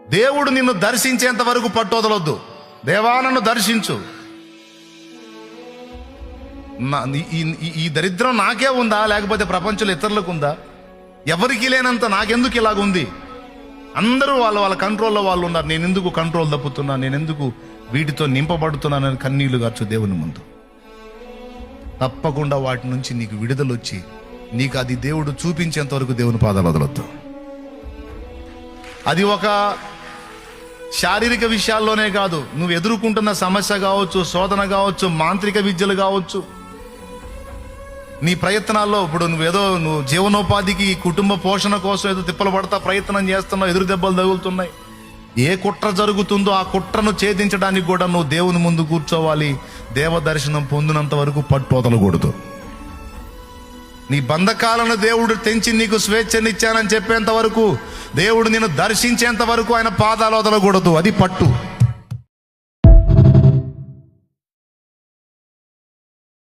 దేవుడు నిన్ను దర్శించేంత వరకు పట్టు వదలొద్దు. దేవా నన్ను దర్శించు. ఈ దరిద్రం నాకే ఉందా, లేకపోతే ప్రపంచంలో ఇతరులకు ఉందా? ఎవరికి లేనంత నాకెందుకు ఇలాగుంది? అందరూ వాళ్ళ కంట్రోల్లో వాళ్ళు ఉన్నారు, నేను ఎందుకు కంట్రోల్ తప్పుతున్నా, నేను ఎందుకు వీటితో నింపబడుతున్నానని కన్నీళ్లు గార్చు దేవుని ముందు. తప్పకుండా వాటి నుంచి నీకు విడుదల వచ్చి నీకు అది దేవుడు చూపించేంత వరకు దేవుని పాదాలు వదలొద్దు. అది ఒక శారీరక విషయాల్లోనే కాదు, నువ్వు ఎదుర్కొంటున్న సమస్య కావచ్చు, శోధన కావచ్చు, మాంత్రిక విద్యలు కావచ్చు, నీ ప్రయత్నాల్లో ఇప్పుడు నువ్వు జీవనోపాధికి, కుటుంబ పోషణ కోసం ఏదో తిప్పలు పడతా ప్రయత్నం చేస్తున్నావు, ఎదురు దెబ్బలు తగులుతున్నాయి. ఏ కుట్ర జరుగుతుందో ఆ కుట్రను ఛేదించడానికి కూడా నువ్వు దేవుని ముందు కూర్చోవాలి. దేవ దర్శనం పొందినంత వరకు పట్టు వదలకూడదు. నీ బంధకాలను దేవుడు తెంచి నీకు స్వేచ్ఛనిచ్చానని చెప్పేంత వరకు, దేవుడు నిన్ను దర్శించేంత వరకు ఆయన పాదాలు వదలకూడదు. అది పట్టు.